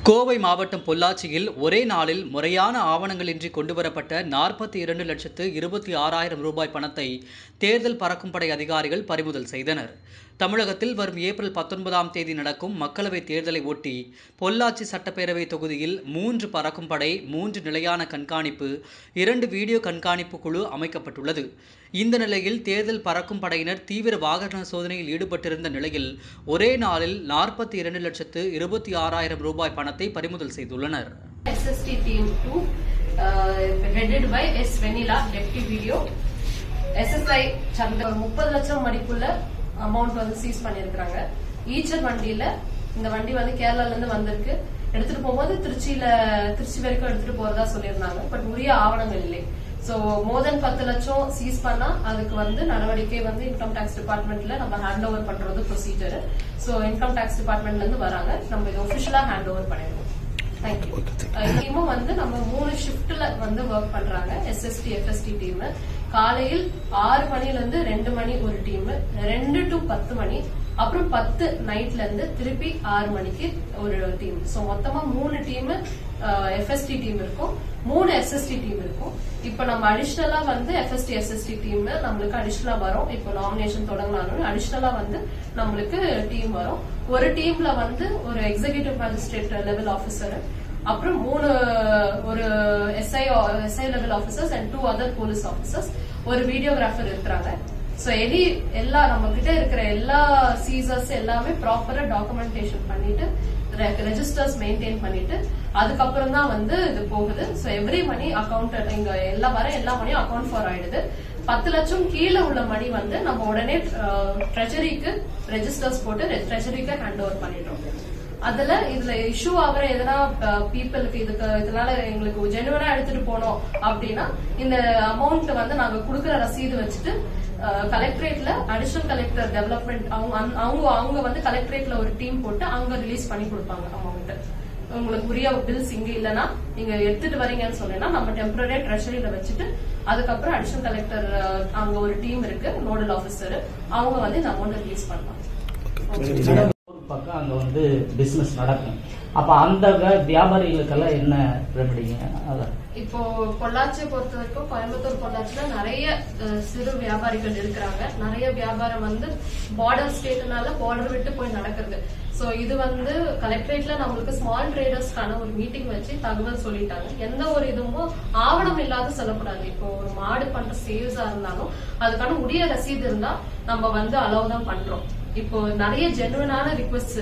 கோவை மாவட்டம் பொள்ளாச்சியில் ஒரே நாளில் முறையான ஆவணங்களின்றி கொண்டுவரப்பட்ட 42,26,000 ரூபாய் பணத்தை தேர்தல் பறக்கும் படை அதிகாரிகள் பறிமுதல் செய்தனர். தமிழகத்தில் வரும் ஏப்ரல் 19ஆம் தேதி நடக்கும் மக்களவைத் தேர்தலை ஒட்டி பொள்ளாச்சி சட்டப்பேரவை தொகுதியில் 3 பறக்கும் படை, 3 நிலையான கண்காணிப்பு, 2 வீடியோ கண்காணிப்பு குழு அமைக்கப்பட்டுள்ளது. இந்த நிலையில் தேர்தல் பறக்கும் படையினர் தீவிர வாகன சோதனையில் ஈடுபட்டிருந்த நிலையில் ஒரே நாளில் 42,26,000 ரூபாய் பணத்தை பறிமுதல் செய்துள்ளனர். SST team 2 headed by S Vanilla deputy video SSI சந்திர 30 லட்சம் மதிப்புள்ள அமௌண்ட் வந்து சீஸ் பண்ணிருக்காங்க. ஈச்சர் வண்டியில இந்த வண்டி வந்து கேரளால இருந்து வந்திருக்கு. எடுத்துட்டு போகும்போது திருச்சி வரைக்கும் எடுத்துட்டு போறதா சொல்லியிருந்தாங்க. பட் உரிய ஆவணங்கள் இல்லை. சோ மோர் தென் 10 லட்சம் சீஸ் பண்ணா அதுக்கு வந்து நடவடிக்கை வந்து இன்கம் டாக்ஸ் டிபார்ட்மெண்ட்ல நம்ம ஹேண்ட் ஓவர் பண்றது ப்ரொசீஜர். சோ இன்கம் டாக்ஸ் டிபார்ட்மெண்ட்ல இருந்து வராங்க. நம்ம இது ஒபிஷியலா ஹேண்ட் ஓவர் பண்ணிடுவோம். தேங்க்யூ. டீமும் வந்து நம்ம 3 ஷிப்ட்ல வந்து ஒர்க் பண்றாங்க. SST FST டீம் காலையில் 6 மணில இருந்து 2 மணி ஒரு டீம், 2 to 10 மணி, அப்புறம் 10 நைட்ல இருந்து திருப்பி 6 மணிக்கு ஒரு டீம். சோ மொத்தமா 3 டீம் FST டீம் இருக்கும், 3 SST டீம் இருக்கும். இப்ப நம்ம அடிஷனலா வந்து FST SST டீம் நம்மளுக்கு அடிஷனலா வரும். இப்ப நாமினேஷன் தொடங்கினாலும் அடிஷனலா வந்து நம்மளுக்கு டீம் வரும். ஒரு டீம்ல வந்து ஒரு எக்ஸிகியூட்டிவ் மேஜிஸ்ட்ரேட் லெவல் ஆபீசர், அப்புறம் 3 ஒரு SI level officers and 2 other police officers, ஒரு வீடியோகிராஃபர் இருக்கிறாங்க. சோ எல்லா நம்ம கிட்ட இருக்கிற எல்லா சீசர்ஸ் எல்லாமே ப்ராப்பரா டாக்குமெண்டேஷன் பண்ணிட்டு ரெஜிஸ்டர்ஸ் மெயின்டைன் பண்ணிட்டு அதுக்கப்புறம் தான் வந்து இது போகுது. சோ எவ்ரி மணி அக்கௌண்ட் இங்க எல்லா மணியும் அக்கௌண்ட் ஃபார் ஆயிடுது. 10 லட்சம் கீழே உள்ள மணி வந்து நம்ம உடனே ட்ரெஜரிக்கு ரெஜிஸ்டர்ஸ் போட்டு ட்ரெஜரிக்கு ஹேண்ட் ஓவர் பண்ணிடுறோம். இதுல இஷ்யூ ஆகிற எதனா பீப்புளுக்கு இதனால எங்களுக்கு ஜெனுவனா எடுத்துட்டு போனோம் அப்படின்னா இந்த அமௌண்ட் வந்து நாங்க குடுக்கற ரசீது வச்சுட்டு கலெக்டரேட்ல அடிஷனல் கலெக்டர் டெவலப்மெண்ட் அவங்க வந்து கலெக்டரேட்ல ஒரு டீம் போட்டு அவங்க ரிலீஸ் பண்ணி கொடுப்பாங்க அமௌண்ட். உங்களுக்கு உரிய பில்ஸ் இங்க இல்லனா நீங்க எடுத்துட்டு வரீங்கன்னு சொன்னா நம்ம டெம்பரரி ட்ரெஷரியில வச்சுட்டு அதுக்கப்புறம் அடிஷனல் கலெக்டர் அங்க ஒரு டீம் இருக்கு, நோடல் ஆபீசர், அவங்க வந்து இந்த அமௌண்ட் ரிலீஸ் பண்ணலாம். பக்கம் அங்க வந்து பிசினஸ் நடக்கும். அப்ப அந்த வியாபாரிகளுக்கெல்லாம் என்ன ரெமடிங்க? இப்போ பொள்ளாச்சியை பொறுத்த வரைக்கும் கோயம்புத்தூர் பொள்ளாச்சியில நிறைய சிறு வியாபாரிகள் இருக்கிறாங்க. நிறைய வியாபாரம் வந்து பார்டர் ஸ்டேட்னால பார்டர் விட்டு போய் நடக்குது. சோ இது வந்து கலெக்டரேட்ல நம்மளுக்கு ஸ்மால் ட்ரேடர்ஸ்க்கான ஒரு மீட்டிங் வச்சு தகவல் சொல்லிட்டாங்க. எந்த ஒரு இதுவும் ஆவணம் இல்லாத சொல்லக்கூடாது. இப்போ ஒரு மாடு பண்ற சேல்ஸா இருந்தாலும் அதுக்கான உரிய ரசீது இருந்தா நம்ம வந்து அலோவ் தான் பண்றோம். இப்போ நிறைய ஜெனுவனான ரிக்வெஸ்ட்